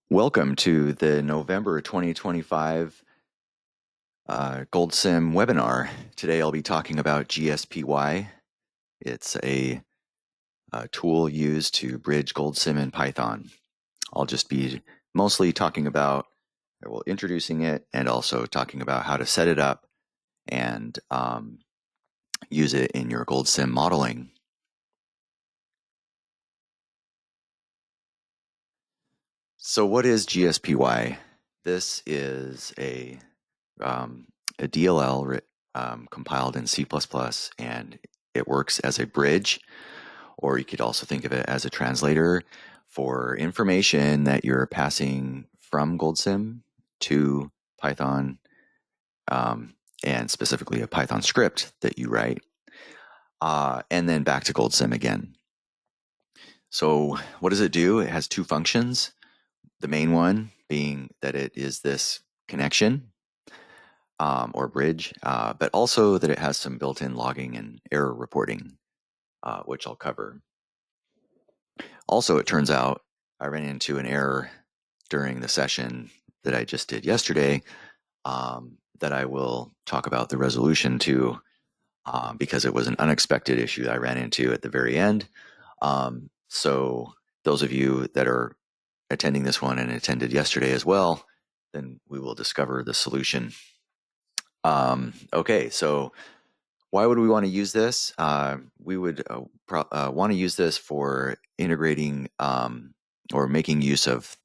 Welcome to the November 2025 GoldSim webinar. Today I'll be talking about GSPy. It's a tool used to bridge GoldSim and Python. I'll just be mostly talking about, introducing it and also talking about how to set it up and use it in your GoldSim modeling. So what is GSPy? This is a DLL compiled in C++, and it works as a bridge, or you could also think of it as a translator for information that you're passing from GoldSim to Python, and specifically a Python script that you write, and then back to GoldSim again. So what does it do? It has two functions. The main one being that it is this connection or bridge, but also that it has some built-in logging and error reporting, which I'll cover. Also, it turns out I ran into an error during the session that I just did yesterday that I will talk about the resolution to, because it was an unexpected issue I ran into at the very end. So those of you that are attending this one and attended yesterday as well, then we will discover the solution. Okay, so why would we want to use this? We would want to use this for integrating or making use of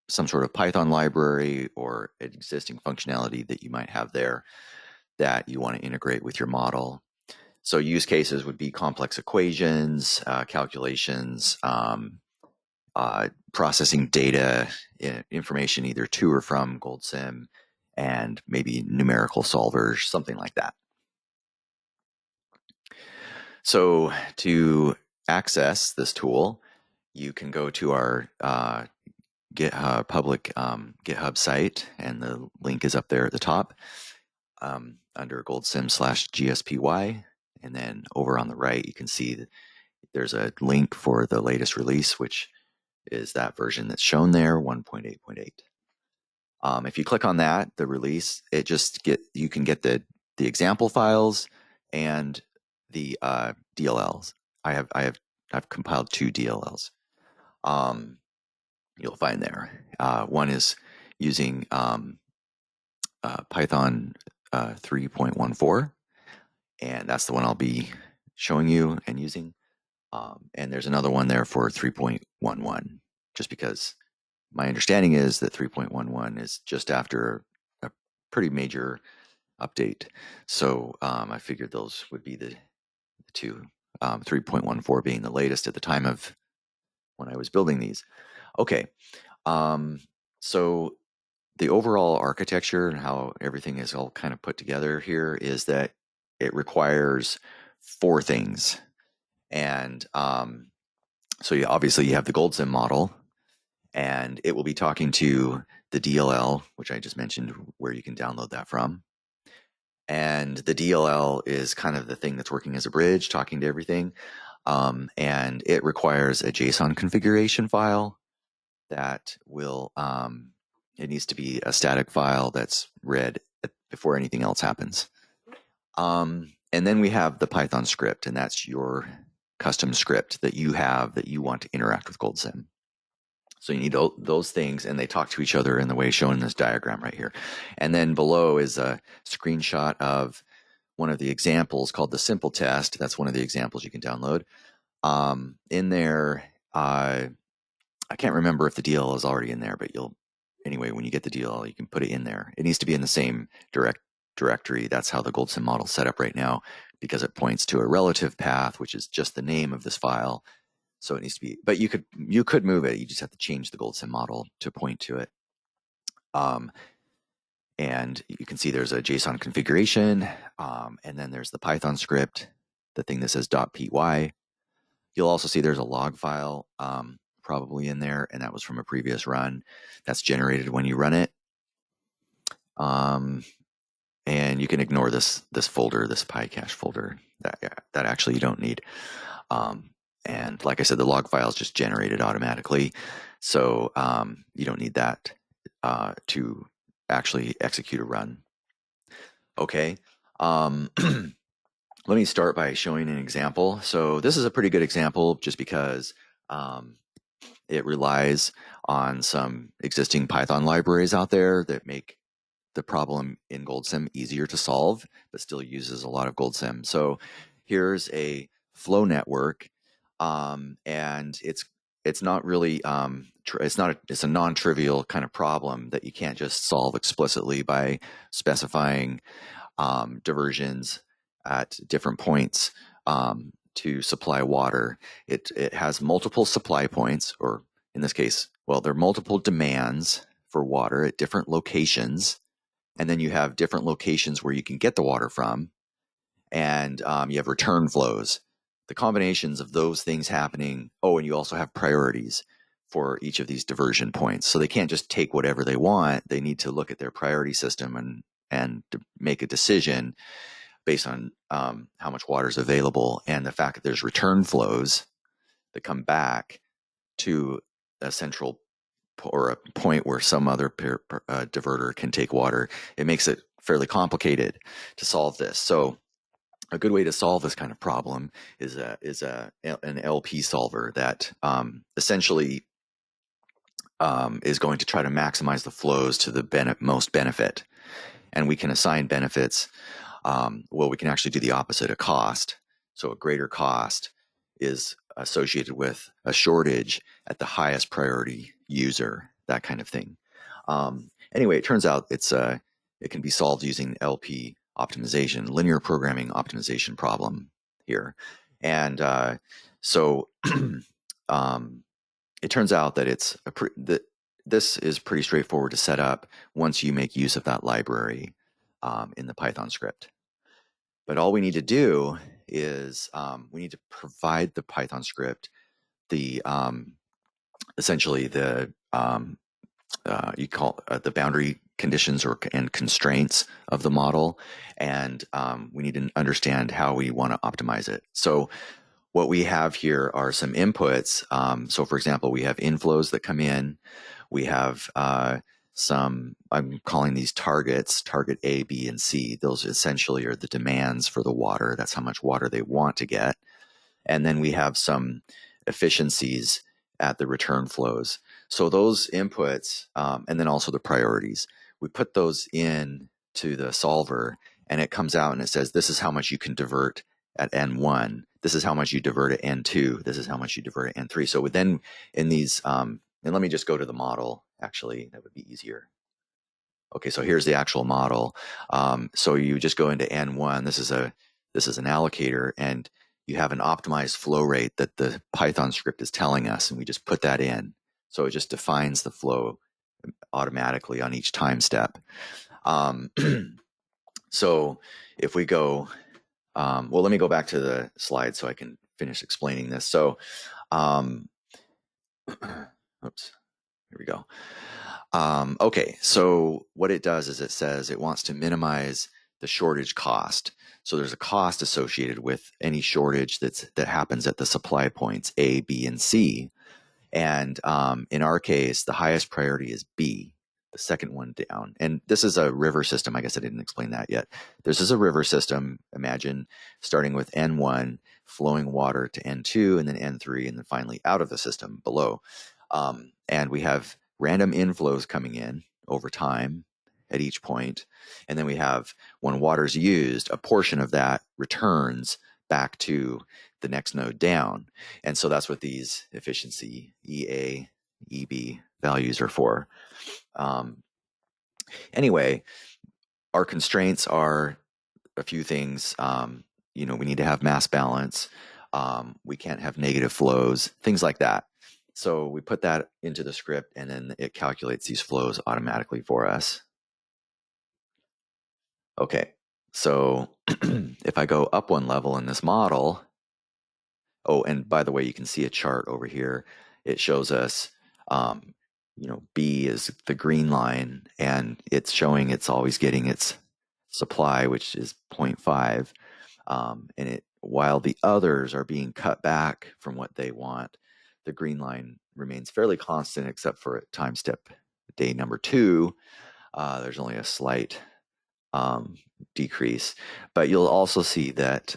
some sort of Python library or existing functionality that you might have there that you want to integrate with your model. So use cases would be complex equations, calculations, processing data, information either to or from GoldSim, and maybe numerical solvers, something like that. So to access this tool, you can go to our public GitHub site, and the link is up there at the top under GoldSim/GSPy. And then over on the right, you can see that there's a link for the latest release, which is that version that's shown there, 1.8.8. If you click on that, the release, you can get the example files and the DLLs. I've compiled two DLLs. You'll find there. One is using Python 3.14, and that's the one I'll be showing you and using. And there's another one there for 3.11, just because my understanding is that 3.11 is just after a pretty major update. So I figured those would be the two, 3.14 being the latest at the time of when I was building these. Okay, so the overall architecture and how everything is all kind of put together here is that it requires four things. And so obviously you have the GoldSim model, and it will be talking to the DLL, which I just mentioned, where you can download that from. And the DLL is kind of the thing that's working as a bridge, talking to everything. And it requires a JSON configuration file that will, it needs to be a static file that's read before anything else happens. And then we have the Python script, and that's your custom script that you have that you want to interact with GoldSim. So you need those things, and they talk to each other in the way shown in this diagram right here. And then below is a screenshot of one of the examples called the simple test. That's one of the examples you can download. In there, I can't remember if the DLL is already in there, but anyway, when you get the DLL, you can put it in there. It needs to be in the same directory. That's how the GoldSim model is set up right now, because it points to a relative path, which is just the name of this file. So it needs to be, but you could move it. You just have to change the GoldSim model to point to it. And you can see there's a JSON configuration, and then there's the Python script, the thing that says .py. You'll also see there's a log file probably in there, and that was from a previous run. That's generated when you run it. And you can ignore this folder, this PyCache folder that actually you don't need. And like I said, the log file is just generated automatically. So you don't need that to actually execute a run. Okay. Let me start by showing an example. So this is a pretty good example just because it relies on some existing Python libraries out there that make the problem in GoldSim easier to solve, but still uses a lot of GoldSim. So here's a flow network, and it's not really it's a non-trivial kind of problem that you can't just solve explicitly by specifying diversions at different points to supply water. It has multiple supply points, or in this case, well, there are multiple demands for water at different locations. And then you have different locations where you can get the water from. And you have return flows. The combinations of those things happening. Oh, and you also have priorities for each of these diversion points. So they can't just take whatever they want. They need to look at their priority system and make a decision based on how much water is available and the fact that there's return flows that come back to a central or a point where some other diverter can take water. It makes it fairly complicated to solve this. So a good way to solve this kind of problem is an LP solver that essentially is going to try to maximize the flows to the most benefit. And we can assign benefits. Well, we can actually do the opposite, a cost. So a greater cost is associated with a shortage at the highest priority user, that kind of thing. Anyway, it turns out it can be solved using LP optimization, linear programming optimization problem here. And so it turns out that this is pretty straightforward to set up once you make use of that library in the Python script. But all we need to do is we need to provide the Python script the essentially the you call the boundary conditions and constraints of the model, and we need to understand how we want to optimize it. So what we have here are some inputs. So for example, we have inflows that come in. We have I'm calling these targets, target A, B, and C. Those essentially are the demands for the water. That's how much water they want to get. And then we have some efficiencies at the return flows. So those inputs, and then also the priorities, we put those in to the solver, and it comes out and it says, this is how much you can divert at N1. This is how much you divert at N2. This is how much you divert at N3. So then in these, and let me just go to the model, actually, that would be easier. Okay, so here's the actual model. So you just go into N1. This is an allocator, and you have an optimized flow rate that the Python script is telling us, and we just put that in. So it just defines the flow automatically on each time step. So if we go, well, let me go back to the slide so I can finish explaining this. So, oops, here we go. Okay, so what it does is it says it wants to minimize the shortage cost. So there's a cost associated with any shortage that happens at the supply points A, B, and C. And in our case, the highest priority is B, the second one down. And this is a river system. I guess I didn't explain that yet. This is a river system. Imagine starting with N1, flowing water to N2, and then N3, and then finally out of the system below. And we have random inflows coming in over time at each point. And then we have, when water's used, a portion of that returns back to the next node down. And so that's what these efficiency EA, EB values are for. Anyway, our constraints are a few things. We need to have mass balance. We can't have negative flows, things like that. So we put that into the script, and then it calculates these flows automatically for us. Okay, so if I go up one level in this model, oh, and by the way, you can see a chart over here. It shows us, B is the green line, and it's showing it's always getting its supply, which is 0.5. And while the others are being cut back from what they want, the green line remains fairly constant except for at time step day number 2. There's only a slight decrease, but you'll also see that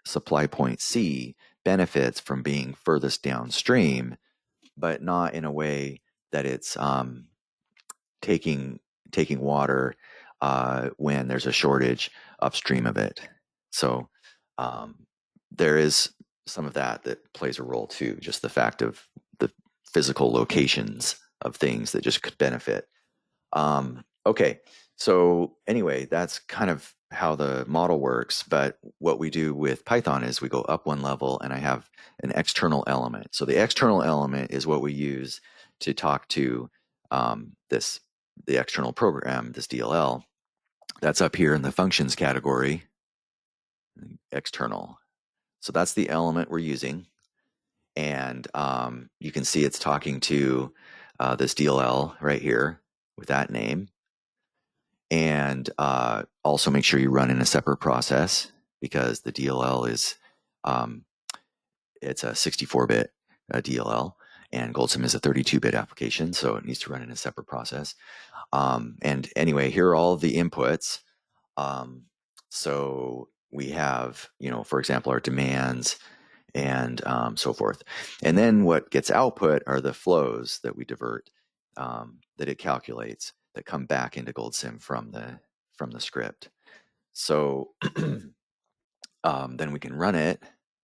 supply point C benefits from being furthest downstream, but not in a way that it's taking water when there's a shortage upstream of it. So there is some of that plays a role too, just the fact of the physical locations of things that just could benefit. Okay, so anyway, that's kind of how the model works, but what we do with Python is we go up one level and I have an external element. So the external element is what we use to talk to the external program, this DLL. That's up here in the functions category, external. So that's the element we're using. And you can see it's talking to this DLL right here with that name. And also make sure you run in a separate process because the DLL is, it's a 64-bit DLL and GoldSim is a 32-bit application, so it needs to run in a separate process. And anyway, here are all the inputs. So we have, for example, our demands and so forth. And then what gets output are the flows that we divert, that it calculates, that come back into GoldSim from the script. So then we can run it,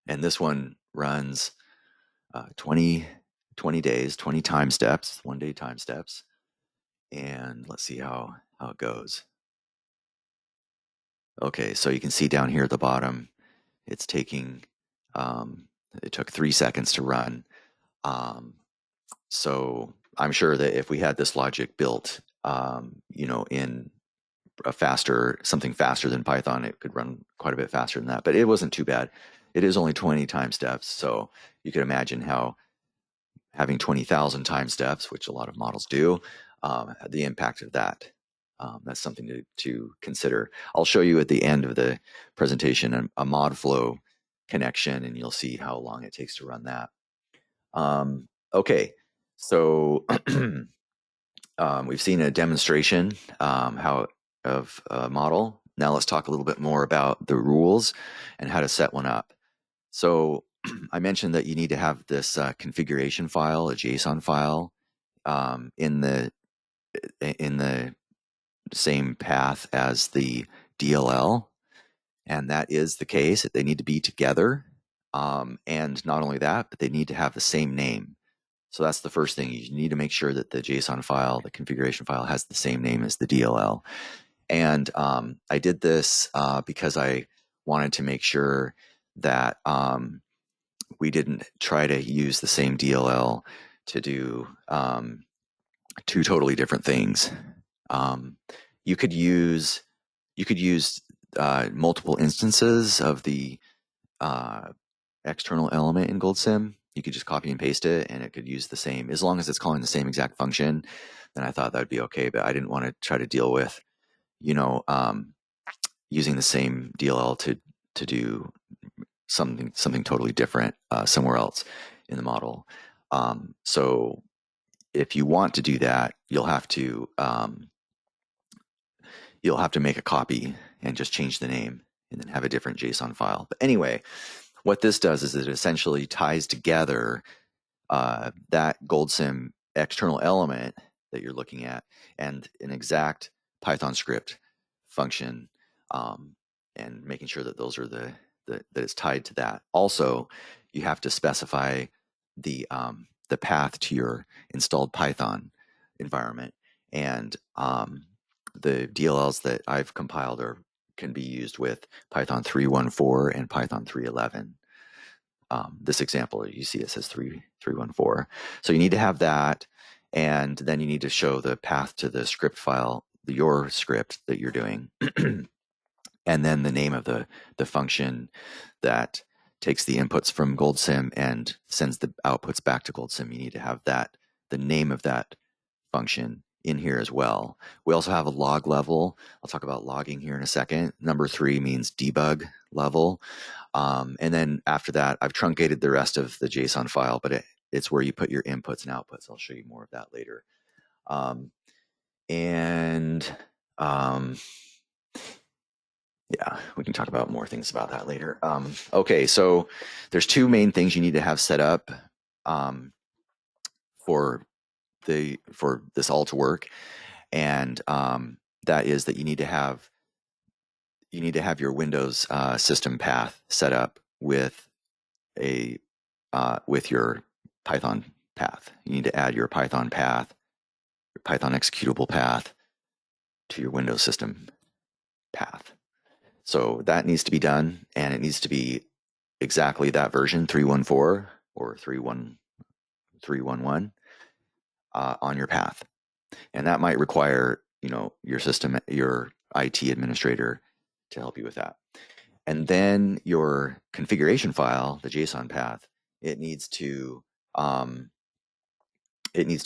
and this one runs 20 days, 20 time steps, 1 day time steps. And let's see how it goes. Okay, so you can see down here at the bottom, it's taking, it took 3 seconds to run. So I'm sure that if we had this logic built, in something faster than Python, it could run quite a bit faster than that, but it wasn't too bad. It is only 20 time steps, so you could imagine how having 20,000 time steps, which a lot of models do, the impact of that. That's something to consider. I'll show you at the end of the presentation a mod flow connection, and you'll see how long it takes to run that. Okay, so we've seen a demonstration of a model. Now let's talk a little bit more about the rules and how to set one up. So I mentioned that you need to have this configuration file, a JSON file, in the same path as the DLL, and that is the case. They need to be together, and not only that, but they need to have the same name. So that's the first thing. You need to make sure that the JSON file, the configuration file, has the same name as the DLL. And I did this because I wanted to make sure that we didn't try to use the same DLL to do 2 totally different things. You could use multiple instances of the external element in GoldSim. You could just copy and paste it, and it could use the same, as long as it's calling the same exact function. Then I thought that would be okay, but I didn't want to try to deal with, using the same DLL to do something totally different somewhere else in the model. So if you want to do that, you'll have to make a copy and just change the name and then have a different JSON file. But anyway, what this does is it essentially ties together that GoldSim external element that you're looking at and an exact Python script function, and making sure that those are that it's tied to that. Also, you have to specify the path to your installed Python environment, and the DLLs that I've compiled can be used with Python 3.1.4 and Python 3.11. This example, you see it says 3.1.4. So you need to have that, and then you need to show the path to the script file, your script that you're doing, and then the name of the function that takes the inputs from GoldSim and sends the outputs back to GoldSim. You need to have the name of that function in here as well. We also have a log level. I'll talk about logging here in a second. Number 3 means debug level. And then after that, I've truncated the rest of the JSON file, but it's where you put your inputs and outputs. I'll show you more of that later. Yeah, we can talk about more things about that later. Okay, so there's two main things you need to have set up for this all to work, and that is that you need to have your Windows system path set up with your Python path. You need to add your Python path, your Python executable path to your Windows system path. So that needs to be done, and it needs to be exactly that version, 3.14 or 3.11 on your path. And that might require, your IT administrator to help you with that. And then your configuration file, the JSON path, it needs to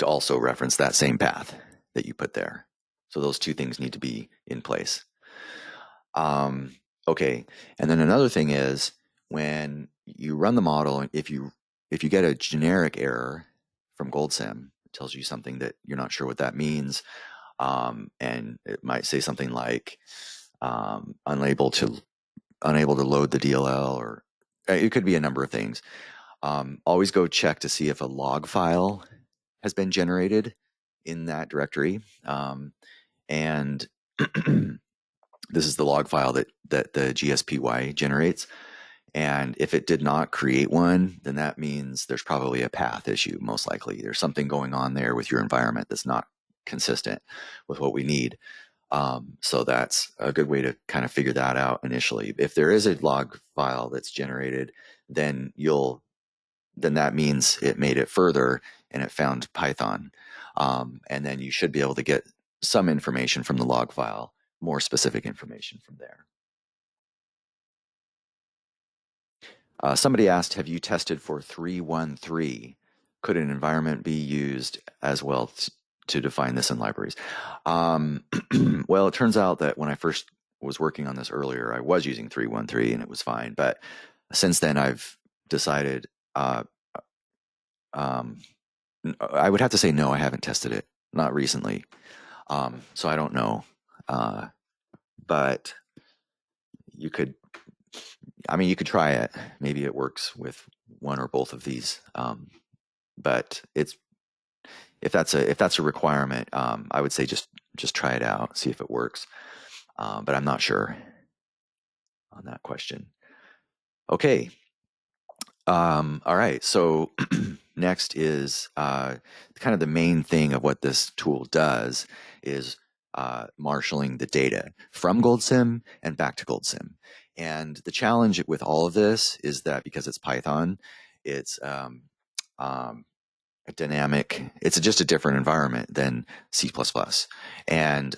also reference that same path that you put there. So those two things need to be in place. Okay, and then another thing is when you run the model, if you get a generic error from GoldSim, it tells you something that you're not sure what that means, and it might say something like unable to load the DLL, or it could be a number of things. Always go check to see if a log file has been generated in that directory, and this is the log file that the GSPy generates. And if it did not create one, then that means there's probably a path issue, most likely. There's something going on there with your environment that's not consistent with what we need. So that's a good way to kind of figure that out initially. If there is a log file that's generated, then that means it made it further and it found Python. And then you should be able to get some information from the log file, more specific information from there. Somebody asked, have you tested for 3.13? Could an environment be used as well to define this in libraries? Well, it turns out that when I first was working on this earlier, I was using 3.13 and it was fine. But since then, I've decided, I would have to say no, I haven't tested it, not recently. So I don't know. But you could try it. Maybe it works with one or both of these. But if that's a requirement, I would say just try it out, see if it works. But I'm not sure on that question. Okay. All right. So next is kind of the main thing of what this tool does is marshaling the data from GoldSim and back to GoldSim. And the challenge with all of this is that because it's Python, it's a dynamic. It's just a different environment than C++, and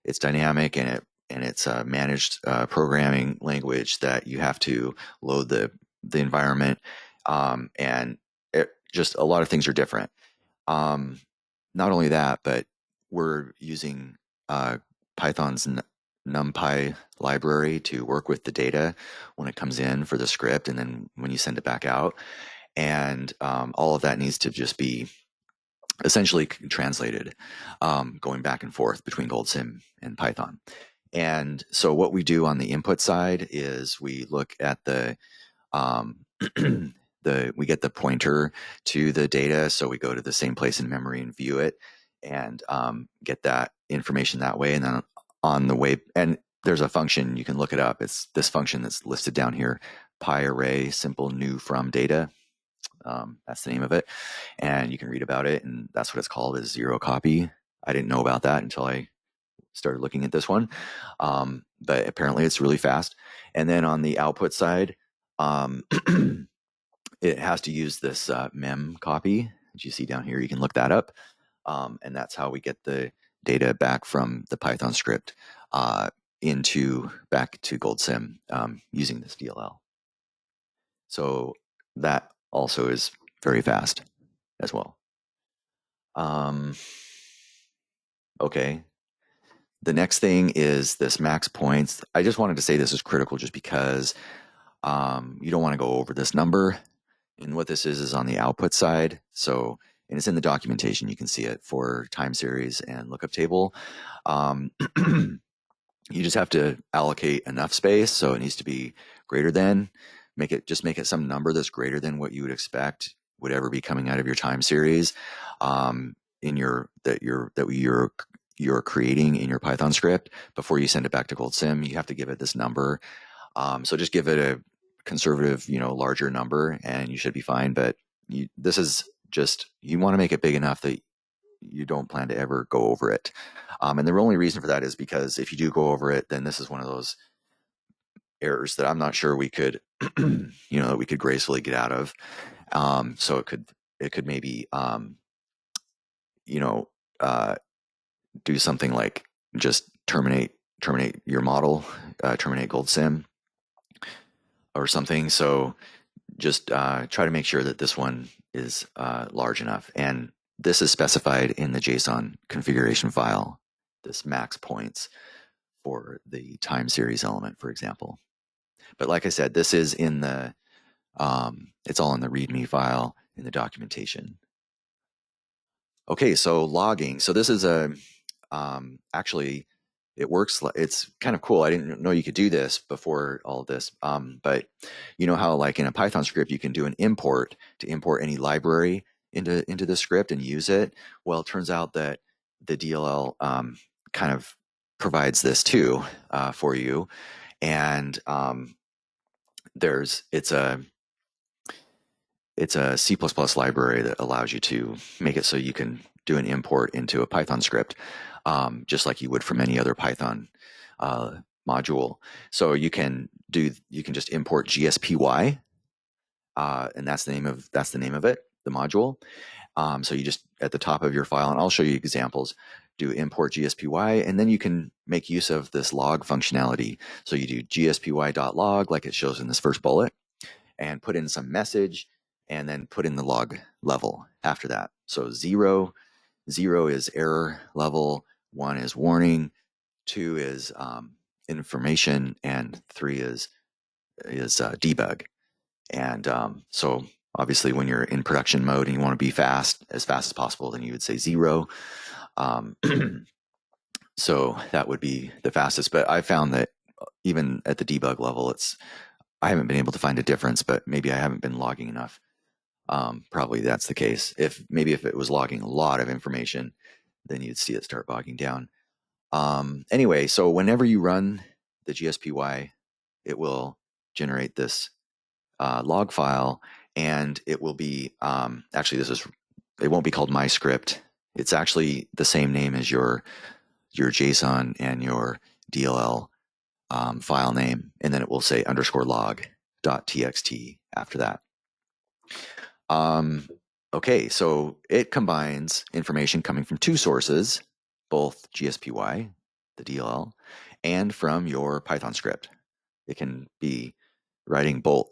it's dynamic, and it's a managed programming language that you have to load the environment, and just a lot of things are different. Not only that, but we're using Python's NumPy library to work with the data when it comes in for the script, and then when you send it back out. And all of that needs to just be essentially translated, going back and forth between GoldSim and Python. And so what we do on the input side is we look at we get the pointer to the data, so we go to the same place in memory and view it, and get that information that way. And then on the way, and there's a function, you can look it up. It's this function that's listed down here, PyArray simple new from data. That's the name of it, and you can read about it, and that's what it's called, is zero copy. I didn't know about that until I started looking at this one, but apparently it's really fast. And then on the output side, it has to use this mem copy that you see down here. You can look that up, and that's how we get the data back from the Python script back to GoldSim using this DLL. So that also is very fast as well. Okay. The next thing is this max points. I just wanted to say this is critical just because you don't want to go over this number. And what this is on the output side. So, and it's in the documentation. You can see it for time series and lookup table. You just have to allocate enough space. So it needs to be greater than, just make it some number that's greater than what you would expect would ever be coming out of your time series that you're creating in your Python script before you send it back to GoldSim. You have to give it this number. So just give it a conservative, larger number, and you should be fine. But this is just, you want to make it big enough that you don't plan to ever go over it. And the only reason for that is because if you do go over it, then this is one of those errors that I'm not sure we could, that we could gracefully get out of. So it could maybe, do something like just terminate your model, terminate GoldSim or something. So just try to make sure that this one is large enough. And this is specified in the JSON configuration file, this max points for the time series element, for example. But like I said, this is in the, it's all in the README file in the documentation. Okay, so logging. So this is actually, it works. It's kind of cool. I didn't know you could do this before all of this. But you know how like in a Python script, you can do an import to import any library into the script and use it. Well, it turns out that the DLL kind of provides this too for you. And it's a C++ library that allows you to make it so you can do an import into a Python script, just like you would from any other Python module. So you can just import GSPy, and that's the name of it, the module. So you just at the top of your file, and I'll show you examples, do import GSPy, and then you can make use of this log functionality. So you do gspy.log like it shows in this first bullet, and put in some message, and then put in the log level after that. So 0 is error level, 1 is warning, 2 is information, and 3 is debug. And so obviously when you're in production mode and you want to be as fast as possible, then you would say 0. So that would be the fastest. But I found that even at the debug level, I haven't been able to find a difference, but maybe I haven't been logging enough. Probably that's the case. If it was logging a lot of information, then you'd see it start bogging down. Anyway, so whenever you run the GSPy, it will generate this log file, and it will be actually it won't be called my script. It's actually the same name as your JSON and your DLL file name, and then it will say _log.txt after that. Okay, so it combines information coming from two sources, both GSPy, the DLL, and from your Python script. It can be writing both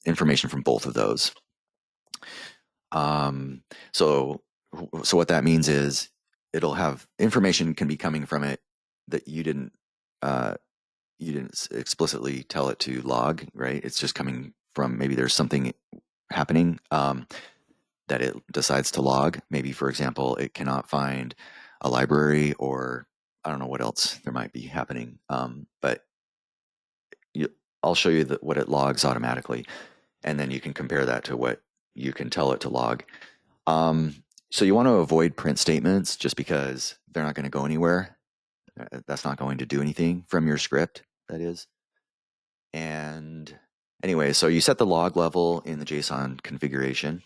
information from both of those. So what that means is it'll have information can be coming from it that you didn't explicitly tell it to log, right? It's just coming from, maybe there's something happening that it decides to log. Maybe, for example, it cannot find a library, or I don't know what else there might be happening. But I'll show you what it logs automatically, and then you can compare that to what you can tell it to log. So you want to avoid print statements just because they're not going to go anywhere. That's not going to do anything from your script, that is. And anyway, so you set the log level in the JSON configuration.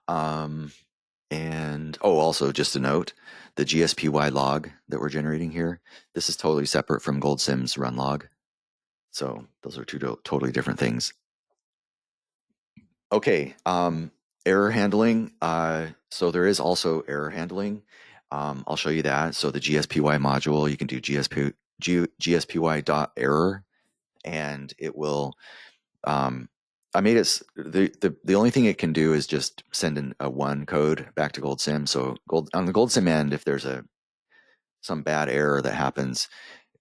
And also just a note, the GSPy log that we're generating here, this is totally separate from GoldSim's run log. So those are two totally different things. Okay, error handling. So there is also error handling. I'll show you that. So the GSPy module, you can do gspy.error, and it will, I made it, the only thing it can do is just send in a 1 code back to GoldSim. So on the GoldSim end, if there's some bad error that happens,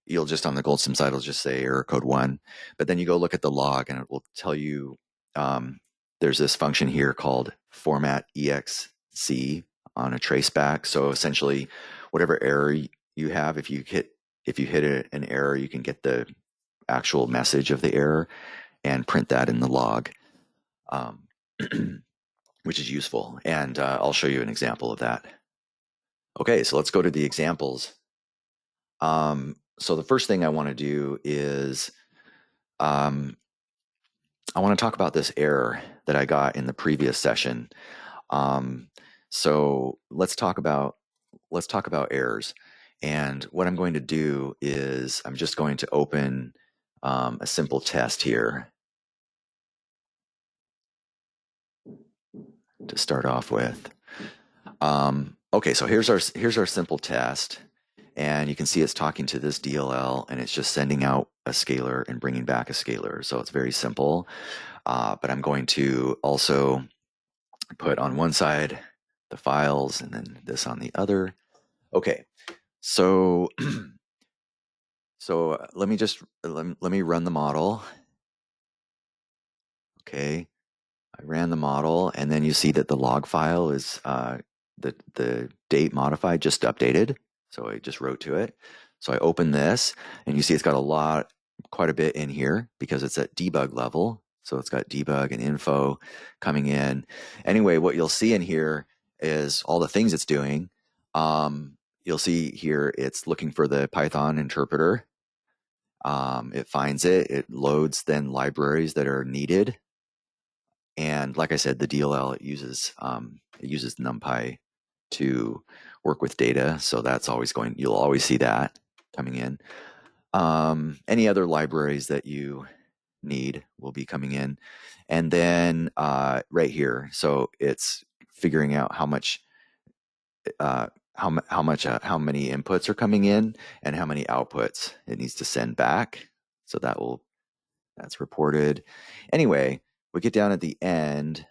you'll just, on the GoldSim side, it'll just say error code 1. But then you go look at the log, and it will tell you there's this function here called format exc on a traceback. So essentially, whatever error you have, if you hit an error, you can get the actual message of the error and print that in the log, which is useful. And I'll show you an example of that. Okay, so let's go to the examples. So the first thing I want to do is I want to talk about this error that I got in the previous session. So let's talk about errors. And what I'm going to do is I'm just going to open a simple test here to start off with. Okay, so here's our simple test, and you can see it's talking to this DLL, and it's just sending out a scalar and bringing back a scalar. So it's very simple. But I'm going to also put on one side the files and then this on the other. Okay, so let me run the model. Okay, I ran the model, and then you see that the log file is the date modified, just updated. So I just wrote to it. So I open this, and you see it's got quite a bit in here because it's at debug level. So it's got debug and info coming in. Anyway, what you'll see in here is all the things it's doing. You'll see here it's looking for the Python interpreter. It finds it. It loads then libraries that are needed. And like I said, the DLL, it uses NumPy to work with data. So that's always you'll always see that coming in. Any other libraries that you need will be coming in. And then right here, so it's figuring out how many inputs are coming in and how many outputs it needs to send back. So that's reported. Anyway, we get down at the end,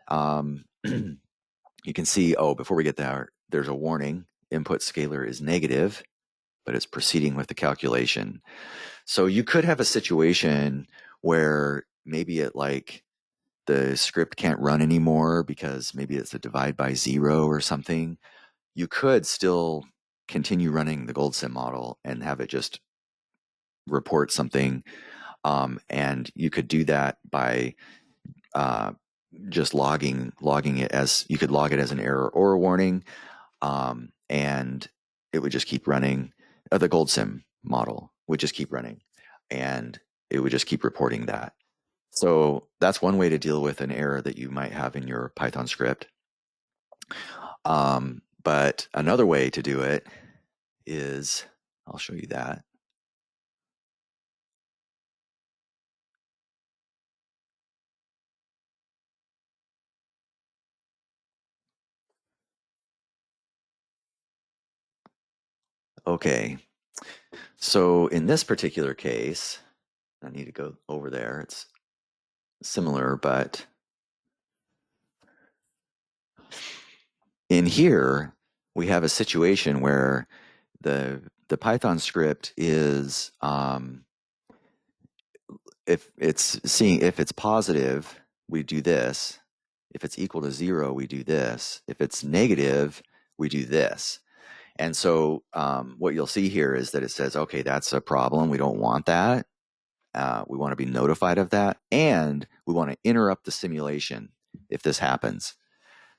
you can see, before we get there, there's a warning. Input scalar is negative, but it's proceeding with the calculation. So you could have a situation where maybe the script can't run anymore because maybe it's a divide by 0 or something. You could still continue running the GoldSim model and have it just report something. And you could do that by just logging it as, you could log it as an error or a warning, and it would just keep running. The GoldSim model would just keep running, and it would just keep reporting that. So that's one way to deal with an error that you might have in your Python script. But another way to do it is, I'll show you that. Okay, so in this particular case, I need to go over there. It's similar, but in here, we have a situation where the Python script is, if it's positive, we do this. If it's equal to 0, we do this. If it's negative, we do this. And so what you'll see here is that it says, okay, that's a problem. We don't want that. We want to be notified of that. And we want to interrupt the simulation if this happens.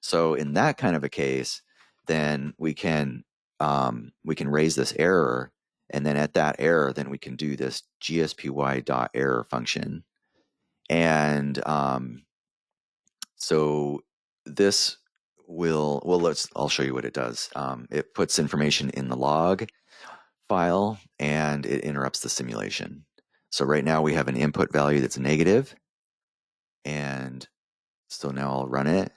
So in that kind of a case, then we can raise this error. And then at that error, then we can do this GSPy.error function. And so this I'll show you what it does. It puts information in the log file and it interrupts the simulation. So right now we have an input value that's negative, and so now I'll run it,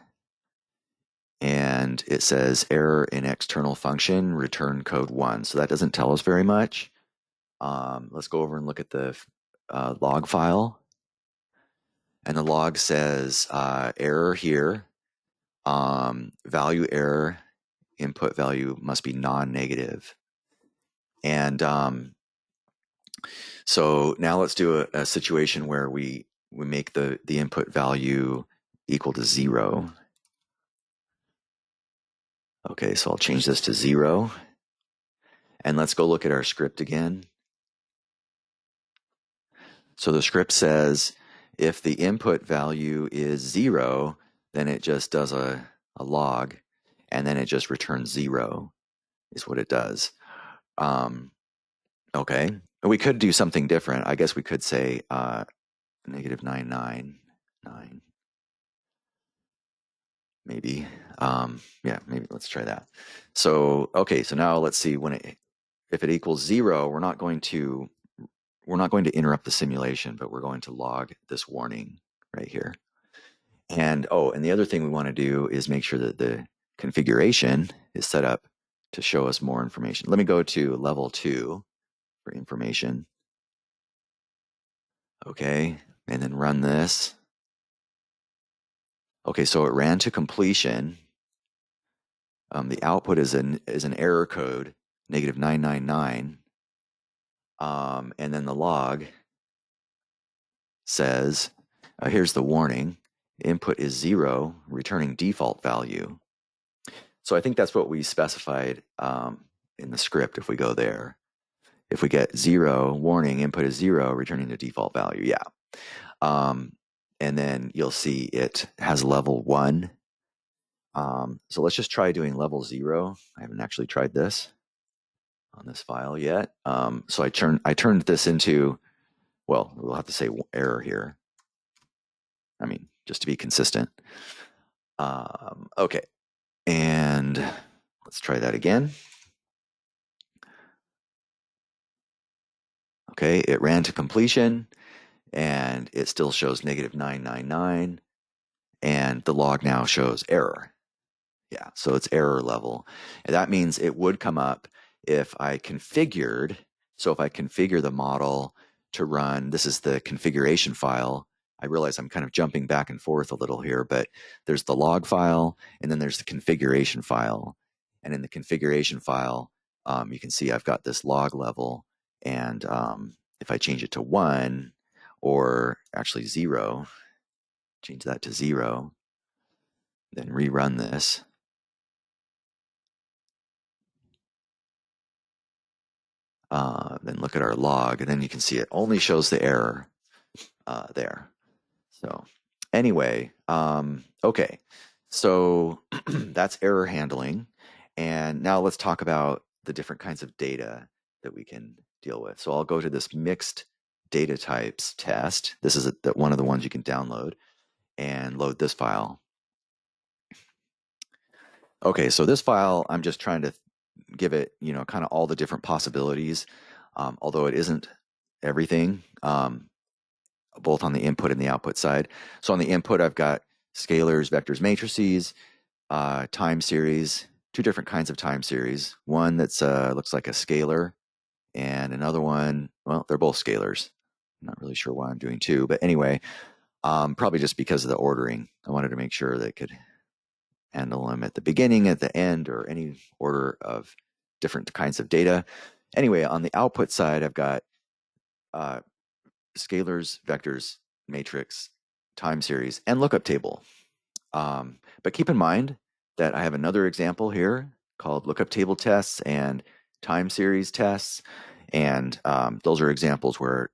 and it says error in external function, return code 1. So that doesn't tell us very much. Let's go over and look at the log file, and the log says error here, value error, input value must be non-negative. And so now let's do a situation where we make the input value equal to 0. Okay, so I'll change this to 0. And let's go look at our script again. So the script says if the input value is 0, then it just does a log, and then it just returns 0 is what it does. Okay, we could do something different. I guess we could say negative 999, maybe. Yeah, maybe let's try that. So okay, so now let's see if it equals 0, we're not going to interrupt the simulation, but we're going to log this warning right here. And and the other thing we want to do is make sure that the configuration is set up to show us more information. Let me go to level 2 for information. Okay, and then run this. Okay, so it ran to completion. The output is an error code, negative 999. And then the log says, here's the warning, input is 0, returning default value. So I think that's what we specified in the script if we go there. If we get 0, warning, input is 0, returning the default value, yeah. And then you'll see it has level 1. So let's just try doing level 0. I haven't actually tried this on this file yet. So I turned this into, well, we'll have to say error here. I mean, just to be consistent. Okay, and let's try that again. Okay, it ran to completion, and it still shows negative 999, and the log now shows error. Yeah, so it's error level. And that means it would come up if I configured, so if I configure the model to run, this is the configuration file. I realize I'm kind of jumping back and forth a little here, but there's the log file, and then there's the configuration file. And in the configuration file, you can see I've got this log level, and if I change it to 1, or actually 0, change that to 0, then rerun this. Then look at our log, and then you can see it only shows the error there. So anyway, okay, so that's error handling. And now let's talk about the different kinds of data that we can deal with. So I'll go to this mixed data types test. This is one of the ones you can download and load this file. Okay, so this file, I'm just trying to give it, kind of all the different possibilities, although it isn't everything, both on the input and the output side. So on the input, I've got scalars, vectors, matrices, time series, 2 different kinds of time series. One that's looks like a scalar, and another one, well, they're both scalars. I'm not really sure why I'm doing 2, but anyway, probably just because of the ordering. I wanted to make sure that it could handle them at the beginning, at the end, or any order of different kinds of data. Anyway, on the output side, I've got scalars, vectors, matrix, time series, and lookup table. But keep in mind that I have another example here called lookup table tests and time series tests. And those are examples where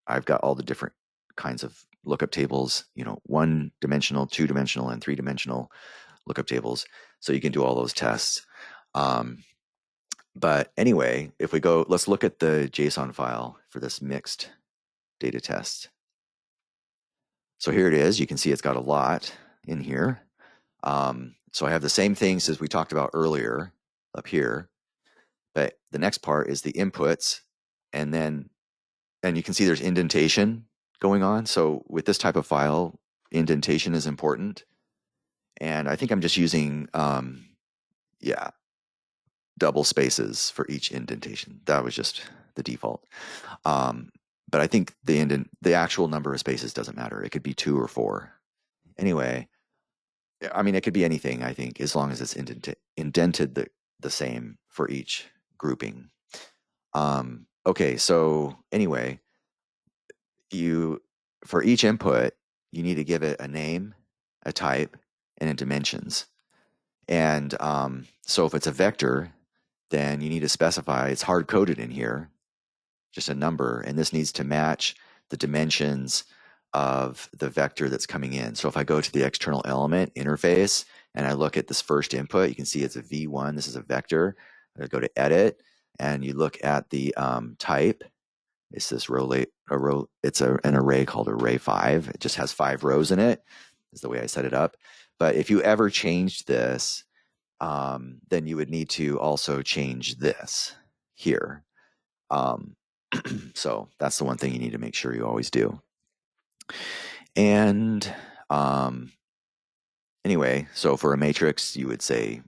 I've got all the different kinds of lookup tables, 1-dimensional, 2-dimensional, and 3-dimensional lookup tables. So you can do all those tests. But anyway, if we go, let's look at the JSON file for this mixed data test. So here it is. You can see it's got a lot in here. So I have the same things as we talked about earlier up here, but the next part is the inputs, and you can see there's indentation going on. So with this type of file, indentation is important. And I think I'm just using, double spaces for each indentation. That was just the default. But I think the actual number of spaces doesn't matter. It could be 2 or 4. Anyway, I mean, it could be anything, I think, as long as it's indented the same for each grouping. Okay, so anyway, for each input, you need to give it a name, a type, and a dimensions. And so if it's a vector, then you need to specify, it's hard-coded in here, just a number, and this needs to match the dimensions of the vector that's coming in. So if I go to the external element interface and I look at this first input, you can see it's a v1, this is a vector. I go to edit, and you look at the type. It's this it's an array called array 5. It just has 5 rows in it, is the way I set it up. But if you ever change this, then you would need to also change this here. So that's the one thing you need to make sure you always do. And anyway, so for a matrix, you would say,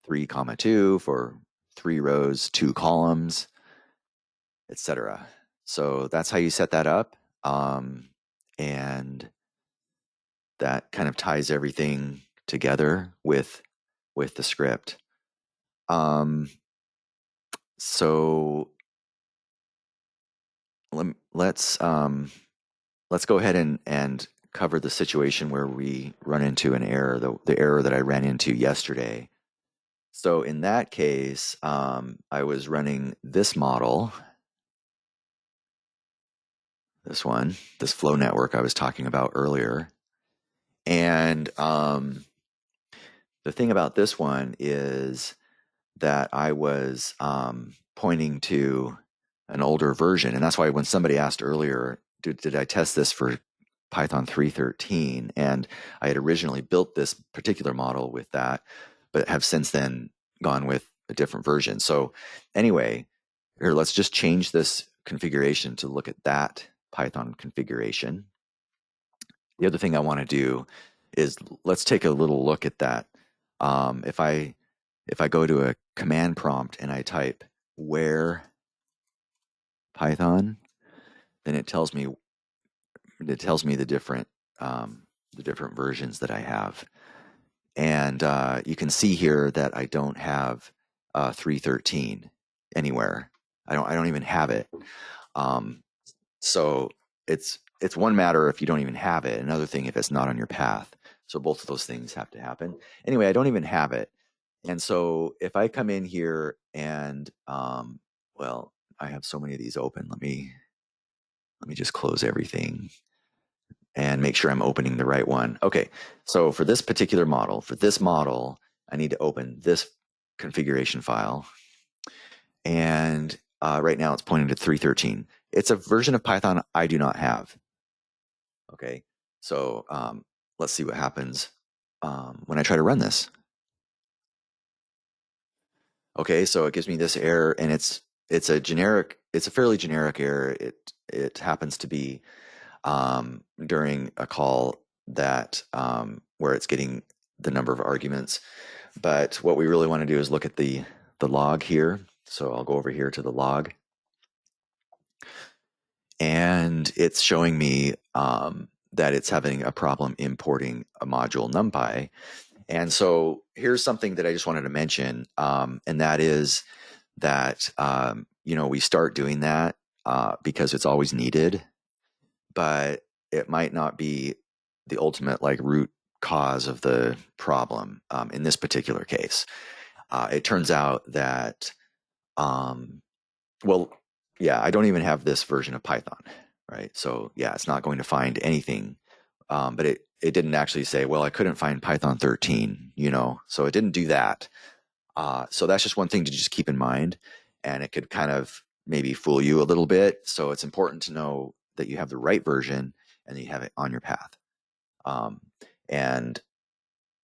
3, 2 for 3 rows, 2 columns, etc. So that's how you set that up. And that kind of ties everything together with the script. So let's go ahead and cover the situation where we run into an error, the error that I ran into yesterday. So in that case, I was running this model, this flow network I was talking about earlier. And the thing about this one is that I was pointing to an older version. And that's why when somebody asked earlier, did I test this for Python 3.13? And I had originally built this particular model with that, but have since then gone with a different version. So anyway, here, let's just change this configuration to look at that Python configuration. The other thing I want to do is let's take a little look at that. If I go to a command prompt and I type where Python, then it tells me the different versions that I have. And you can see here that I don't have 3.13 anywhere. I don't even have it. So it's one matter if you don't even have it. Another thing if it's not on your path. So both of those things have to happen. Anyway, I don't even have it. And so if I come in here and well, I have so many of these open. Let me just close everything and make sure I'm opening the right one. Okay, so for this particular model, I need to open this configuration file. And right now it's pointing to 3.13. It's a version of Python I do not have. Okay, so let's see what happens when I try to run this. Okay, so it gives me this error, and it's a fairly generic error. It happens to be during a call that where it's getting the number of arguments. But what we really want to do is look at the log here. So I'll go over here to the log, and it's showing me that it's having a problem importing a module NumPy. And so here's something that I just wanted to mention, and that is that we start doing that because it's always needed, but it might not be the ultimate root cause of the problem in this particular case. It turns out that, well, yeah, I don't even have this version of Python, right? So yeah, it's not going to find anything, but it didn't actually say, well, I couldn't find Python 13, so it didn't do that. So that's just one thing to just keep in mind, and it could kind of maybe fool you a little bit. So it's important to know that you have the right version and that you have it on your path. And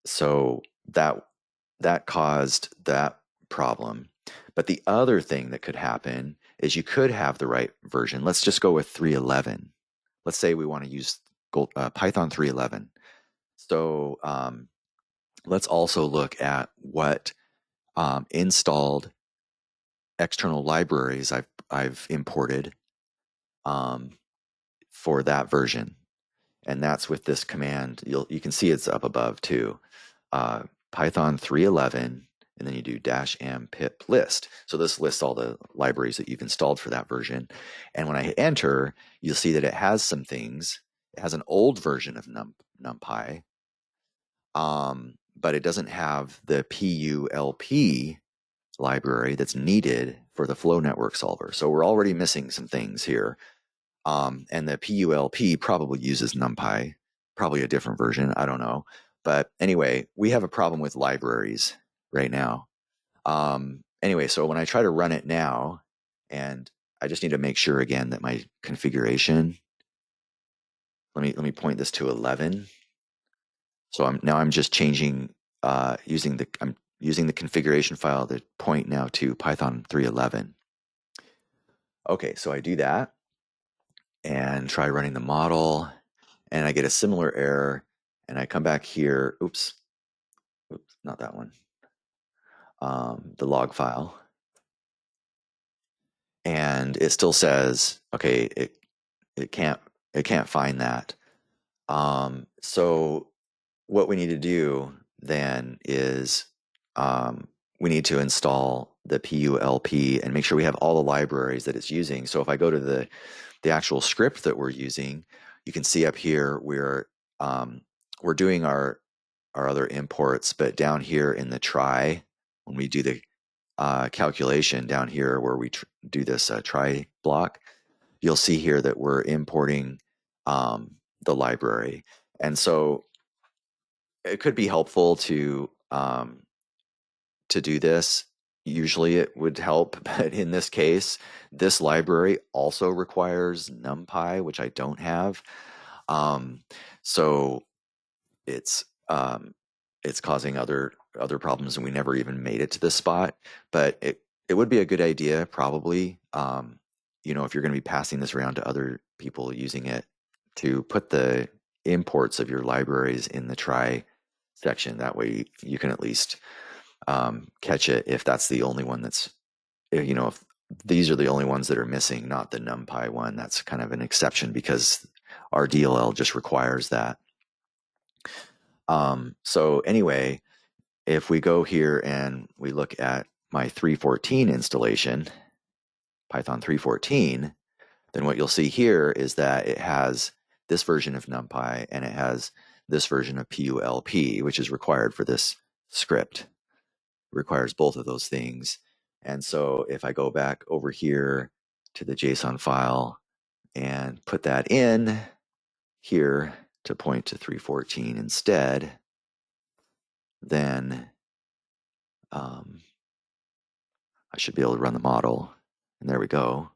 so that caused that problem. But the other thing that could happen is you could have the right version. Let's just go with 3.11. Let's say we want to use Python 3.11. So let's also look at what installed external libraries I've imported for that version, and that's with this command. You can see it's up above too. Python 3.11, and then you do -m pip list. So this lists all the libraries that you've installed for that version. And when I hit enter, you'll see that it has some things. It has an old version of NumPy, but it doesn't have the PULP library that's needed for the flow network solver. So we're already missing some things here. And the PULP probably uses NumPy, probably a different version, I don't know. But anyway, we have a problem with libraries right now. Anyway, so when I try to run it now, and I just need to make sure again that my configuration, let me point this to 11. So I'm just changing, I'm using the configuration file to point now to Python 3.11. Okay, so I do that and try running the model, and I get a similar error, and I come back here, oops, not that one, the log file, and it still says, okay, it can't find that. So what we need to do then is we need to install the PULP and make sure we have all the libraries that it's using. So if I go to the actual script that we're using, you can see up here we're doing our other imports, but down here in the try, when we do the calculation down here where we do this try block, you'll see here that we're importing the library. And so it could be helpful to do this. Usually it would help, but in this case, this library also requires NumPy, which I don't have. So it's causing other problems, and we never even made it to this spot. But it would be a good idea, probably, you know, if you're going to be passing this around to other people using it, to put the imports of your libraries in the try section. That way you can at least catch it if that's the only one that's, you know, if these are the only ones that are missing, not the NumPy one. That's kind of an exception because our DLL just requires that. So anyway, if we go here and we look at my 3.14 installation, Python 3.14, then what you'll see here is that it has this version of NumPy and it has this version of PULP, which is required for this script. It requires both of those things. And so if I go back over here to the JSON file and put that in here to point to 3.14 instead, then I should be able to run the model. And there we go.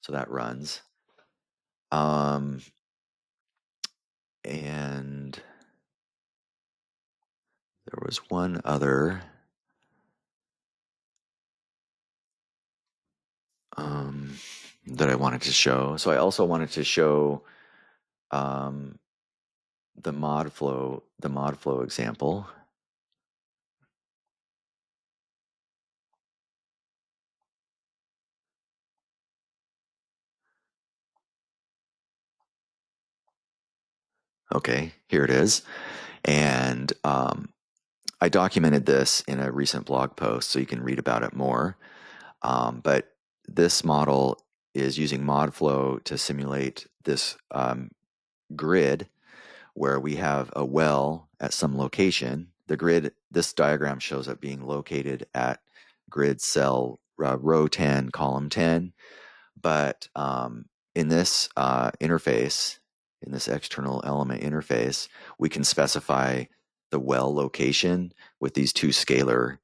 So that runs. And there was one other that I wanted to show. So I also wanted to show the mod flow example. Okay, here it is. And I documented this in a recent blog post, so you can read about it more. But this model is using ModFlow to simulate this grid where we have a well at some location. The grid, this diagram shows up being located at grid cell row 10, column 10. But in this interface, in this external element interface, we can specify the well location with these two scalar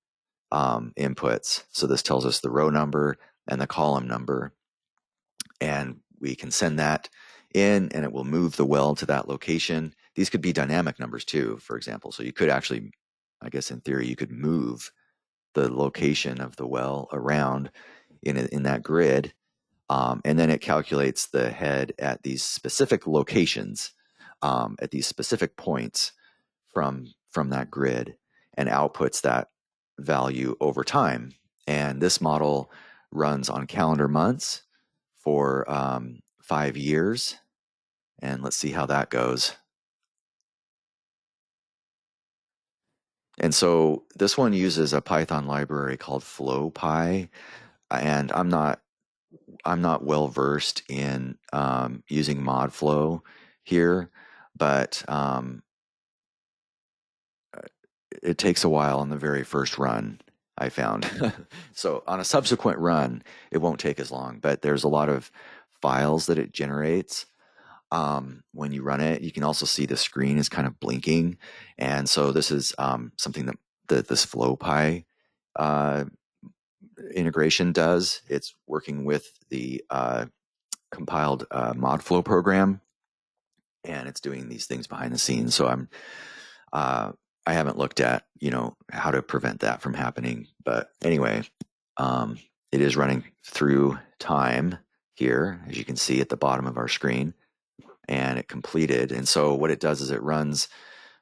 inputs. So this tells us the row number and the column number. And we can send that in and it will move the well to that location. These could be dynamic numbers too, for example. So you could actually, I guess in theory, you could move the location of the well around in that grid. And then it calculates the head at these specific locations, at these specific points from that grid, and outputs that value over time. And this model runs on calendar months for 5 years. And let's see how that goes. And so this one uses a Python library called FlowPy, and I'm not well versed in using ModFlow here, but it takes a while on the very first run, I found. So on a subsequent run, it won't take as long, but there's a lot of files that it generates. When you run it, you can also see the screen is kind of blinking. And so this is something that this FlowPy integration does. It's working with the compiled ModFlow program, and it's doing these things behind the scenes. So I haven't looked at, how to prevent that from happening. But anyway, it is running through time here, as you can see at the bottom of our screen, and it completed. And so what it does is it runs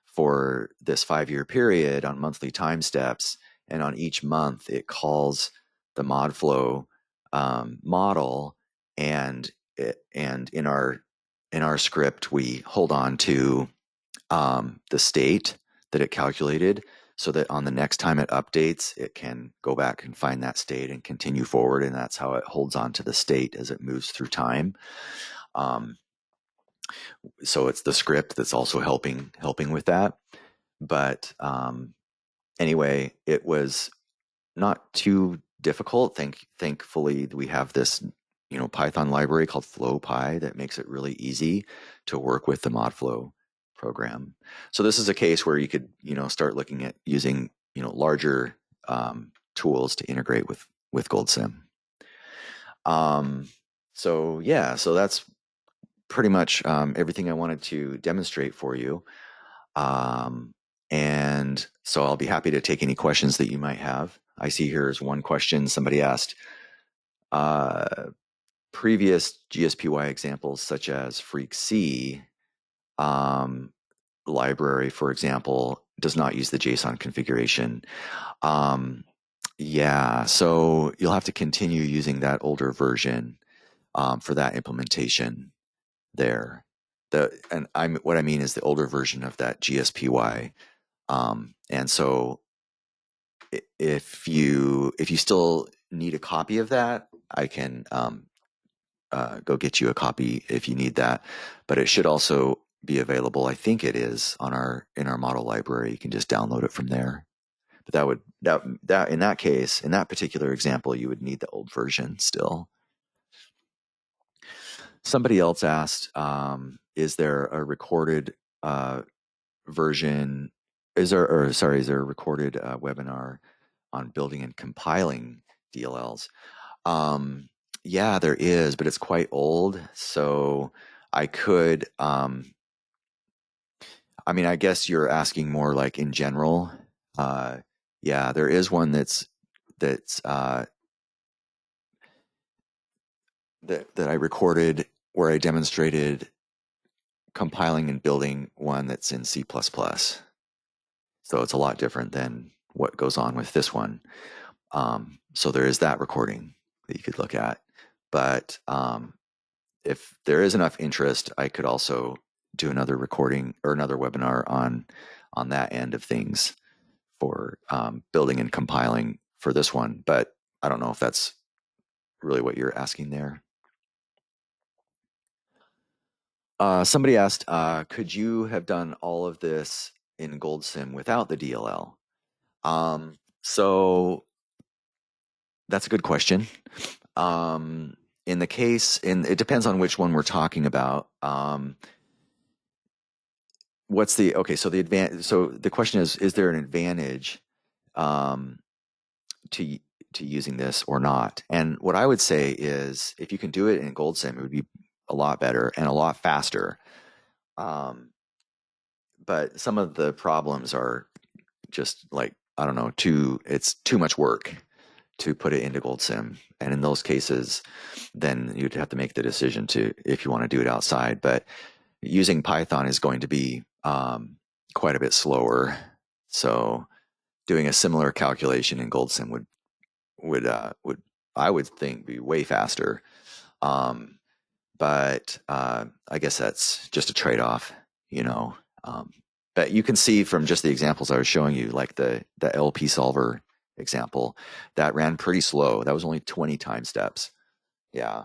for this 5-year period on monthly time steps, and on each month it calls the ModFlow model, and in our script we hold on to the state that it calculated, so that on the next time it updates, it can go back and find that state and continue forward, and that's how it holds on to the state as it moves through time. So it's the script that's also helping with that. But anyway, it was not too difficult. Thankfully, we have this Python library called FlowPy that makes it really easy to work with the ModFlow program. So this is a case where you could start looking at using larger tools to integrate with GoldSim. So yeah, so that's pretty much everything I wanted to demonstrate for you. And so I'll be happy to take any questions that you might have. I see here's one question somebody asked. Previous GSPy examples, such as FreakC library, for example, does not use the JSON configuration. Yeah, so you'll have to continue using that older version for that implementation there. What I mean is the older version of that GSPy. And so if you still need a copy of that, I can go get you a copy if you need that. But it should also be available. I think it is in our model library. You can just download it from there. But that in that case, in that particular example, you would need the old version still. Somebody else asked, is there a recorded version? Is there a recorded webinar on building and compiling DLLs? Yeah, there is, but it's quite old. So I could, I guess you're asking more like in general. Yeah, there is one that I recorded where I demonstrated compiling and building one that's in C++. So it's a lot different than what goes on with this one. So there is that recording that you could look at. But if there is enough interest, I could also do another recording or another webinar on that end of things for building and compiling for this one. But I don't know if that's really what you're asking there. Somebody asked, could you have done all of this in GoldSim without the DLL? So that's a good question. In the case, it depends on which one we're talking about. So the question is there an advantage to using this or not? And what I would say is, if you can do it in GoldSim, it would be a lot better and a lot faster. But some of the problems are just like, I don't know, it's too much work to put it into GoldSim. And in those cases, then you'd have to make the decision if you want to do it outside. But using Python is going to be quite a bit slower. So doing a similar calculation in GoldSim would I would think be way faster. But I guess that's just a trade-off, but you can see from just the examples I was showing you, like the LP solver example, that ran pretty slow. That was only 20 time steps. Yeah.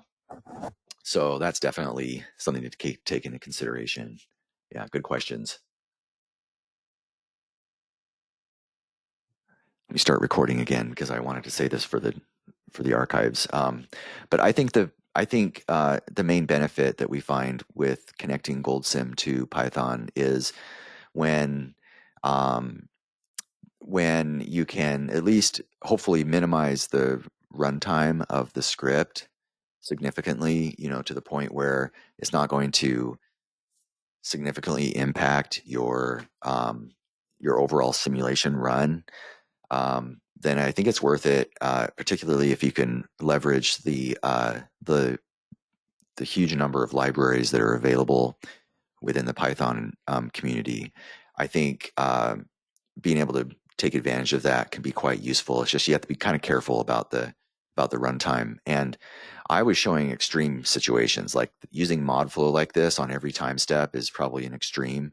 So that's definitely something to take into consideration. Yeah, good questions. let me start recording again because I wanted to say this for the archives. But I think the main benefit that we find with connecting GoldSim to Python is when when you can at least hopefully minimize the runtime of the script significantly, to the point where it's not going to significantly impact your overall simulation run. Then I think it's worth it, particularly if you can leverage the huge number of libraries that are available within the Python community. I think being able to take advantage of that can be quite useful. It's just you have to be kind of careful about the runtime. And I was showing extreme situations, like using ModFlow like this on every time step is probably an extreme.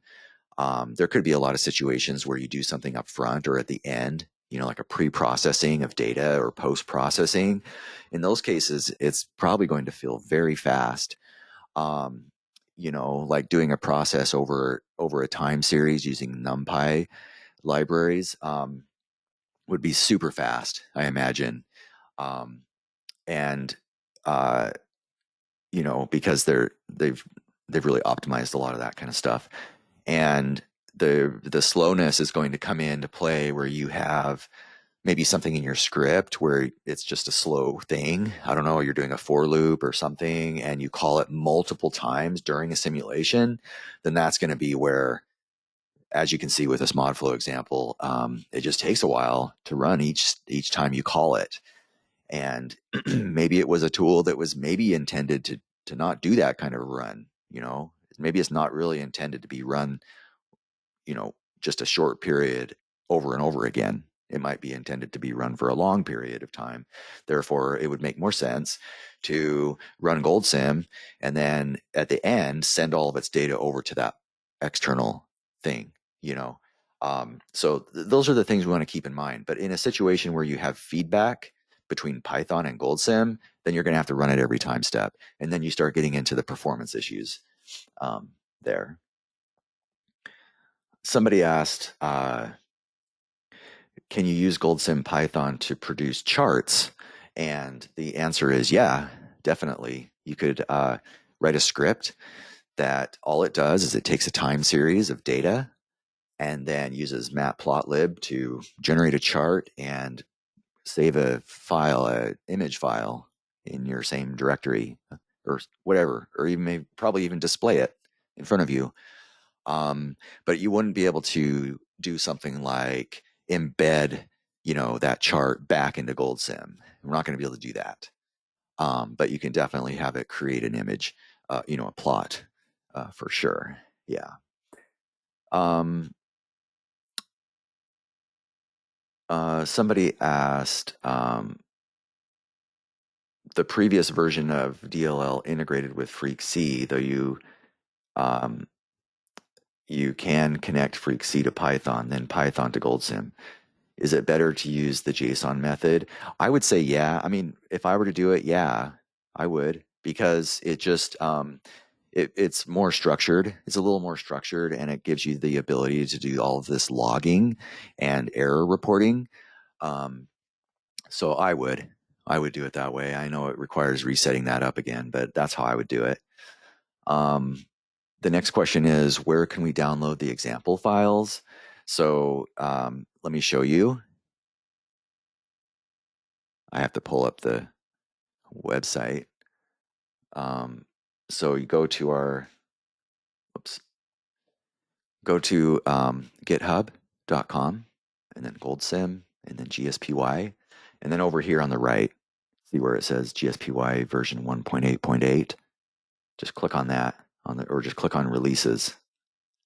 There could be a lot of situations where you do something up front or at the end, like a pre-processing of data or post-processing. In those cases, it's probably going to feel very fast. Like doing a process over a time series using NumPy libraries would be super fast, I imagine. And because they've really optimized a lot of that kind of stuff. And the slowness is going to come into play where you have maybe something in your script where it's just a slow thing. I don't know, you're doing a for loop or something and you call it multiple times during a simulation, then that's going to be where, as you can see with this ModFlow example, it just takes a while to run each time you call it. And maybe it was a tool that was maybe intended to not do that kind of run. Maybe it's not really intended to be run, just a short period over and over again. It might be intended to be run for a long period of time. Therefore, it would make more sense to run GoldSim and then at the end send all of its data over to that external thing. So those are the things we want to keep in mind. But in a situation where you have feedback between Python and GoldSim, then you're going to have to run it every time step, and then you start getting into the performance issues there. Somebody asked, can you use GoldSim-Python to produce charts? And the answer is yeah, definitely. You could write a script that all it does is it takes a time series of data and then uses matplotlib to generate a chart and save a file, an image file in your same directory or whatever, or even probably even display it in front of you. But you wouldn't be able to do something like embed, that chart back into GoldSim. We're not going to be able to do that. But you can definitely have it create an image, a plot for sure. Yeah. Somebody asked, the previous version of DLL integrated with FreakC, though you can connect FreakC to Python, then Python to GoldSim. Is it better to use the JSON method? I would say yeah. I mean, if I were to do it, yeah, I would, because it just it's more structured. It's a little more structured, and it gives you the ability to do all of this logging and error reporting. So I would do it that way. I know it requires resetting that up again, but that's how I would do it. The next question is, where can we download the example files? So let me show you. I have to pull up the website. So you go to github.com and then GoldSim and then GSPy. And then over here on the right, see where it says GSPy version 1.8.8. Just click on that or just click on releases.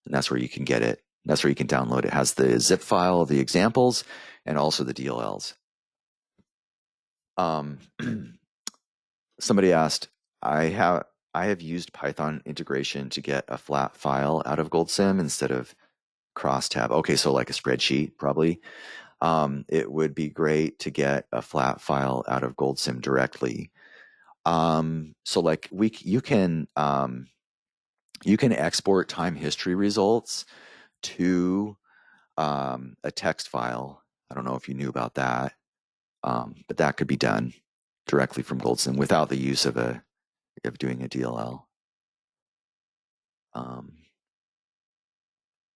And that's where you can get it. That's where you can download it. It has the zip file of the examples and also the DLLs. Somebody asked, I have used Python integration to get a flat file out of GoldSim instead of crosstab. Okay, so like a spreadsheet, probably. It would be great to get a flat file out of GoldSim directly. So like you can export time history results to a text file I don't know if you knew about that, but that could be done directly from GoldSim without the use of doing a DLL.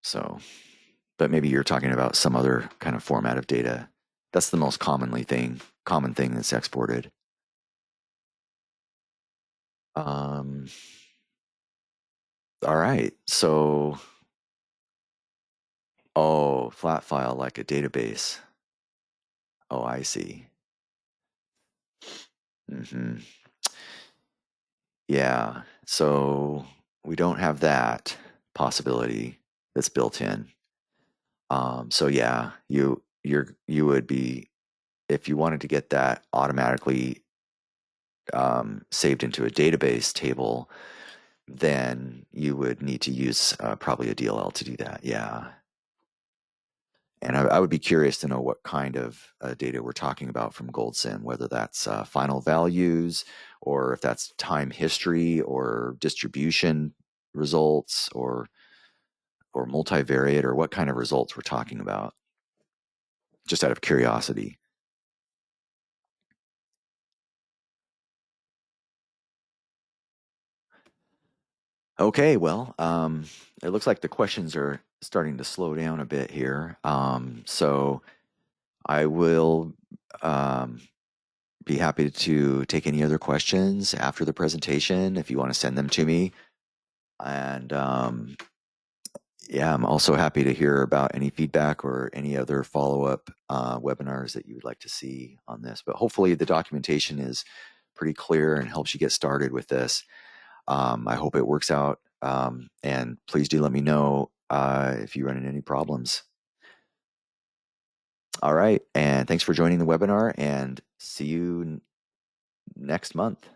So, but maybe you're talking about some other kind of format of data. That's the most common thing that's exported. All right, so, oh, flat file like a database. Oh, I see. Yeah, so we don't have that possibility that's built in. So yeah, you would be, if you wanted to get that automatically saved into a database table, then you would need to use probably a DLL to do that. Yeah. And I would be curious to know what kind of data we're talking about from GoldSim, whether that's final values or if that's time history or distribution results or multivariate, or what kind of results we're talking about, just out of curiosity. Okay, well, it looks like the questions are starting to slow down a bit here. So I will be happy to take any other questions after the presentation if you want to send them to me. And yeah, I'm also happy to hear about any feedback or any other follow-up webinars that you would like to see on this. But hopefully the documentation is pretty clear and helps you get started with this. I hope it works out. And please do let me know if you run into any problems. All right. And thanks for joining the webinar, and see you next month.